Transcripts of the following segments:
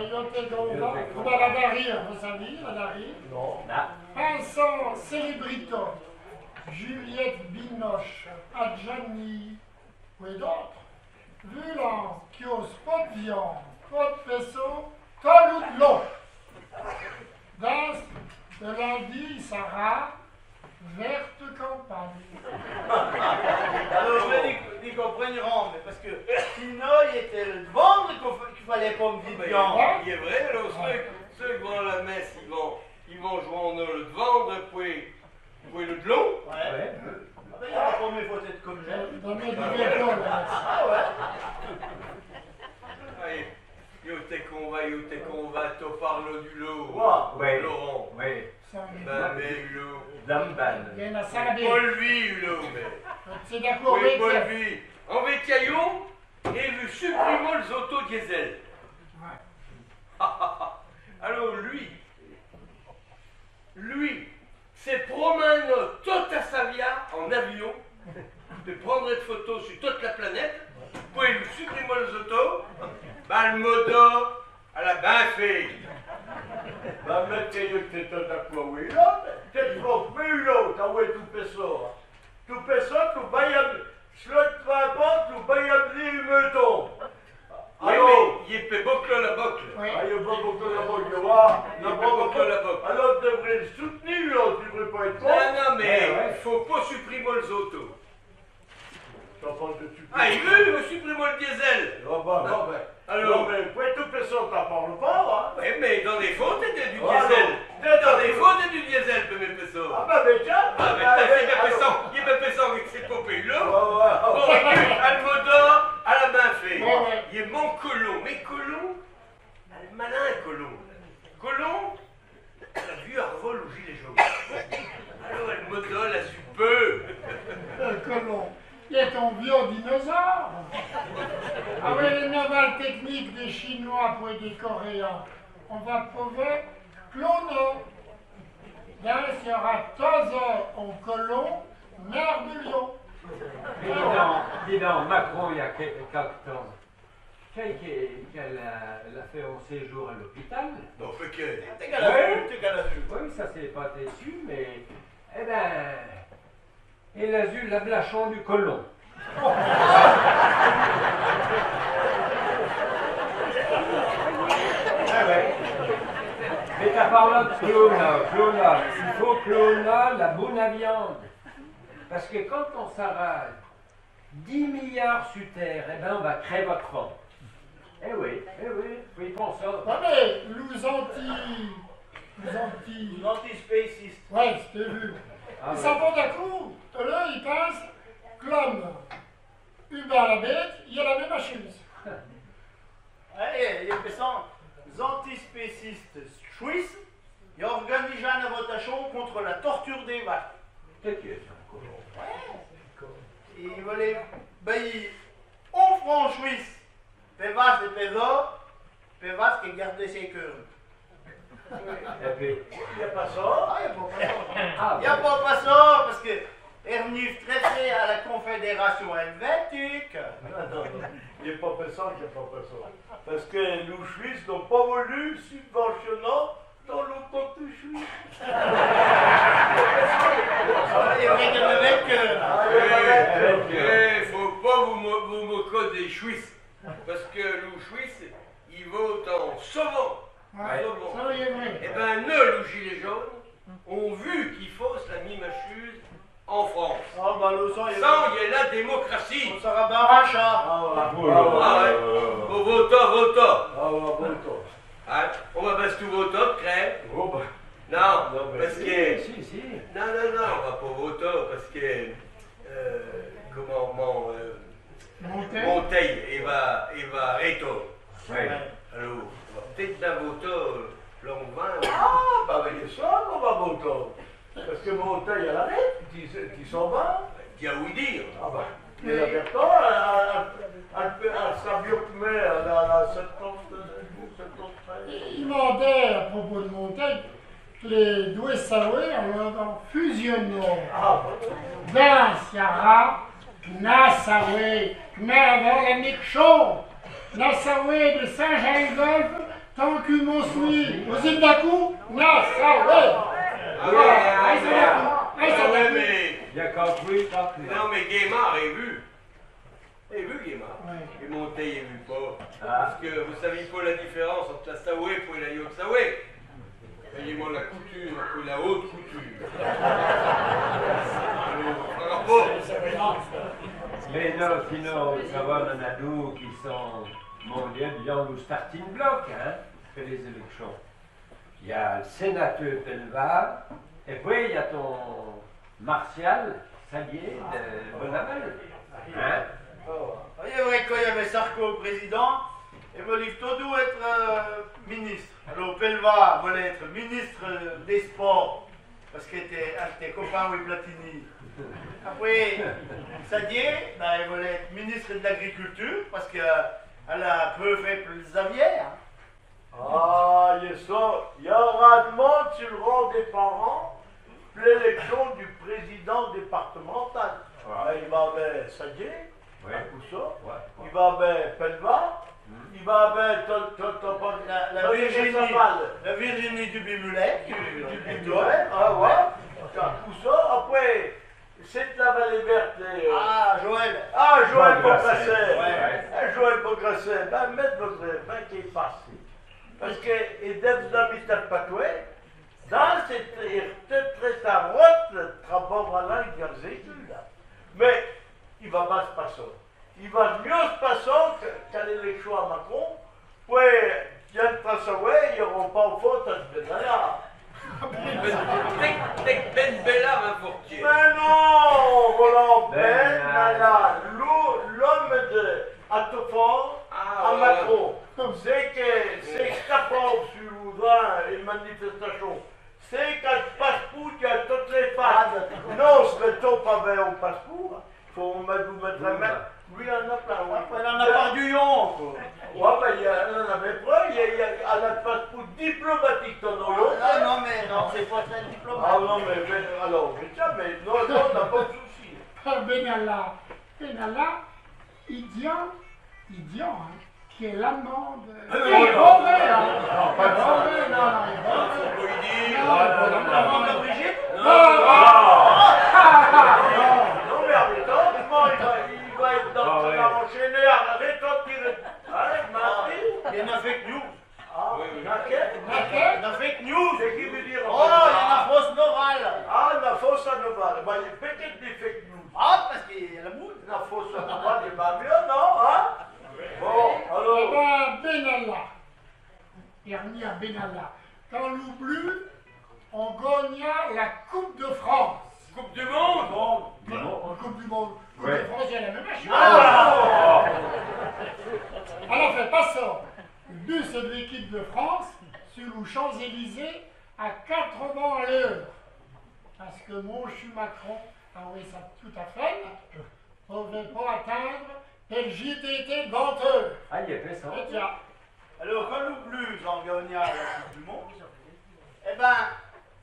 yo te conva. Come la Daria, vous savez, la Daria? Non. Pensons célébrito, Juliette Binoche, Adjani, et d'autres. Vulant, Kios, Potvion, Potpeso, Tolutlo. Dans de lundi, Sarah, verte campagne. Alors, je dis comprendront, mais parce que sinon, il était le vendre qu'il fallait pas me dire bien. Il est vrai, alors ceux qui vont à la messe, ils vont jouer en le vendre, puis le long. Ouais. Ah ben, il y a pas mes fautes être comme j'aime. Dans mes divisions, là. Ah ouais. Allez, yo t'es qu'on va, te parle du lot. Ouais. Laurent. Oui. Ben, mais l'eau. Damban. Il y en a ça, Paul vie, l'eau, mais. c'est d'accord, Oui, Paul vie. En Vécaillon, et vu supprimons les autodiesel. Alors lui, c'est promène toute à Savia en avion, de prendre des photos sur toute la planète, puis lui supprimons les autos, ben le modo, à la ben fait. Bah, mettez le téton à quoi, oui, là, t'es trop plus là, t'as oué tout peso. Tout peso, tout bayab, slot pas, tout bayab li meton. Oui, mais il fait boucle la boucle. Oui. Ah, il y a pas beaucoup de la boque, voilà. Il fait boucle la boucle. Alors, tu devrais le soutenir, là, tu devrais pas être con. Non, mais il faut pas supprimer les autos. T'as pas de tu Ah, il veut supprimer le diesel. Alors, non, mais pour tout peso, t'en parles pas, hein. Oui, mais dans les fautes, il y a du Ah, diesel. non. Dans les fautes, il y a du diesel, peu mes pesos. Ah, bah, mais tiens. Ah, mais t'as fait il est pesant avec ses popées là. Ouais. Almoda, à la main fait. Ouais. Il est mon colon. Mais colon, le malin colon. Colon, la vue à revol au gilet jaune. Alors, Almoda, la supeux. Colon. Il est un vieux dinosaure. Avec les nouvelles techniques des Chinois pour des Coréens, on va prouver clono. Là, il y aura Tozo en colon, mère de lion. Dis donc, Macron, il y a quelques temps, qu'elle a fait un séjour à l'hôpital. Bon, fait que. T'es qu'à la vue. Oui, ça s'est pas déçu, mais, eh ben, il a eu l'ablachon du côlon. Ah ouais. Mais t'as parlé de clona, il faut clona la bonne viande. Parce que quand on s'arrête 10 milliards sur Terre, eh ben on va créer votre faim. Eh oui, oui, pense ça. Ouais, mais nous L'antispéciste. ouais, c'était vu. Ah Ils ouais. s'en vont d'un coup, là, ils pensent, que l'homme, Hubert la bête, il a la même chose. Allez, il sont antispécistes suisses. Ils organisent une votation contre la torture des vaches. Qu'est-ce que c'est encore? Ils veulent, en France suisse, Pévas et Péva, Pévas qui gardait ses cœurs. Et puis, Il n'y a pas ça. Ah, il n'y a pas ça. ah, Il n'y a pas ça, parce que est venu traiter à la Confédération helvétique. Non. Il n'est pas personne qui n'a pas personne. Parce que nous, Suisses, n'ont pas voulu subventionner dans l'auto suisse. Il y a rien de même que. Faut pas vous moquer des Suisses. Parce que les Suisses, ils votent en sauvant. Ouais, ça, il est vrai. Eh ben, nos gilets jaunes ont vu qu'il faut la même chose en France. Ah, bah, le sang, il Sans, il y a la démocratie. On sera baracha. Ah ouais. Au voto. Hein? On va passer tout voto, crème. Non, parce que... si. Non, on va pas voter parce que... Monteil, il va reto. Oui. Alors, on va peut-être la voter l'an 20. Ah, bah, mais c'est ça qu'on va voter. Parce que Montagne, elle arrête, qui s'en va. Il y a oui dire. Ah, bah, il y a Bertrand, elle s'habille mais elle a 70. Il demandait à propos de Montaigne que les deux Savoie en fusionnant. Dans Sierra, Nassaué, mais avant la Nick Show, Nassaué de Saint-Jean-Golfe, Tant que Monsui, vous êtes d'accord? Non, ça, ouais. Ah ouais, Ah, ouais, mais... Il y a compris, pas plus. Non, mais Guémard est vu. Est vu, Guémard. Ouais. Et Monteil est vu pas. Ah. Parce que vous savez pas la différence entre la Sawé et la Yotsawe. Voyez-moi la couture et la haute couture. Alors, bon. Mais non, sinon, ça va, on en a d'autres qui sont mondiaux, disons, le starting block, hein, que les élections. Il y a le sénateur Pelva, et puis il y a ton Martial, Salier de Bonaval. Hein? Il est vrai qu'il y avait Sarko président, et voulait tout être ministre. Alors Pelva voulait être ministre des Sports, parce qu'il était un de tes copains avec Platini. Après, Sadier, ben, il voulait être ministre de l'Agriculture, parce qu'elle a un peu fait plus Xavier. Hein. Ah, il y a ça. Il y aura de monde sur le rang des parents pour l'élection du président départemental. Ouais. Il va avec Sadier, Ouais. un coup ça. Ouais. Il va avec Pelva. Il va avec La Virginie du Bimulet, du Bimulet. Ah ouais. Un coup ça. Après, c'est la vallée verte. Ah, Joël. Ah, Joël Beaugrasset. Beaugrasset. Ouais. Ah, Joël Beaugrasset. Ben, mettre Beaugrasset, ben, qui est passé. Parce que, et d'être dans le patoué, dans cette très route, travaux voilà, il y a des études, là. Mais, il va pas se passer. Il va mieux se passer qu'à l'élection à Macron. Puis, il y a une trace away, ils n'auront pas au faute à ce là. Ben Bella m'a fortier. Mais non, Roland Ben Bella, l'homme de Attefort Ah, à ouais. Macron. C'est que c'est capable sur une manifestation. C'est qu'un passeport qui a toutes les faces. Non, ce que pas avec un passeport. Il faut vous mettre la main. Lui, il en a plein. Oui. Elle en a pas du yon, quoi. Ouais, ben, il en avait plein. Il y a un passeport diplomatique dans nos yeux. Ah, non, mais non, c'est pas très diplomate. Ah non, mais alors, mais tiens, mais non, on n'a pas de souci. Benalla, idiot, hein, qui est l'amant de... non, Il est non. mauvais, hein. Non, pas Il est mauvais, non, il est mauvais. Faut pas lui dire. Non, L'amant de Brigitte? Non, mais arrêtons, il va être dans Ah, ouais. va enchaîner, arrêtons de tirer. Allez, Marty. Il y en a fake news. Ah, Oui, oui. laquelle? Il y en a fake news. C'est qui veut dire? Oh, il y en a fausse novale. Ah, la fausse à Noval. Bah, il y a peut-être des fake news. Ah, parce qu'il y a la moule. La fausse à Noval, il va mieux, non? Hein? Bon, Eh alors. ben, Benalla, Ernie à Benalla, dans l'oubli, on gagna la Coupe de France. Coupe du monde. Bon, La Coupe du Monde. Coupe Ouais. de France, il y a la même chose. ah, Alors, fait pas ça. Le but, c'est de l'équipe de France sur les Champs-Élysées à 80 à l'heure. Parce que mon chou Macron a envoyé ça tout à fait. On ne veut pas atteindre le JTT de 20 heures. Ah, il y a fait ça. Et tiens, Alors, quand nous plus en gagnant la Coupe du Monde, eh ben,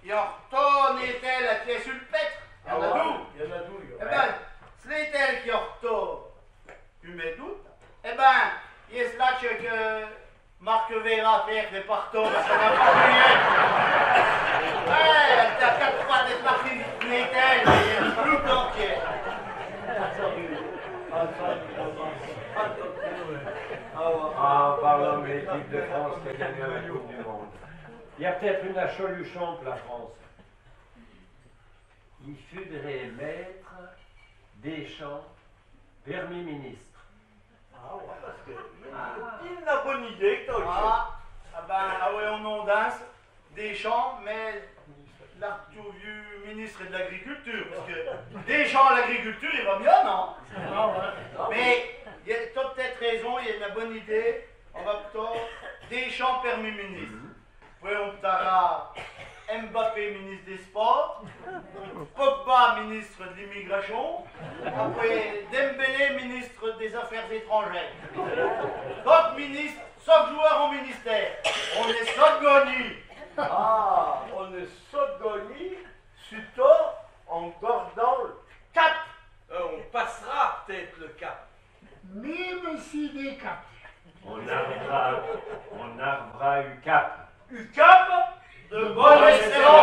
il y a retourné la pièce sur le pêtre. Il y en a d'où? Il y en a d'où? Eh ben, c'est elle qui retourne du doute. Eh ben, il y a cela que Marc Vera fait partout, ça n'a pas rien. Ouais, elle t'a 4 fois d'être partie de l'Étel, mais il y a un flou entier. En parlant de l'équipe de France qui a gagné la Coupe du Monde. Il y a peut-être une acholution pour la France. Il faudrait mettre Deschamps Premier ministre. Ah ouais, parce que il a une bonne idée que t'as Ouais, on ondasse Deschamps, mais l'Arthur vieux ministre de l'Agriculture, parce que Deschamps à l'agriculture, il va bien, non? Mais il y a t'as peut-être raison, il y a une bonne idée. On va plutôt Deschamps Premier ministre. Puis on aura Mbappé ministre des Sports, Pogba ministre de l'immigration, après Dembélé ministre des Affaires étrangères. D'autres ministres, sauf joueurs au ministère. On est Sogoni. Ah, on est Sogoni, surtout en gardant le cap. On passera peut-être le cap. même si des cas. On arbre vra UCAP. UCAP, De bonne espérance.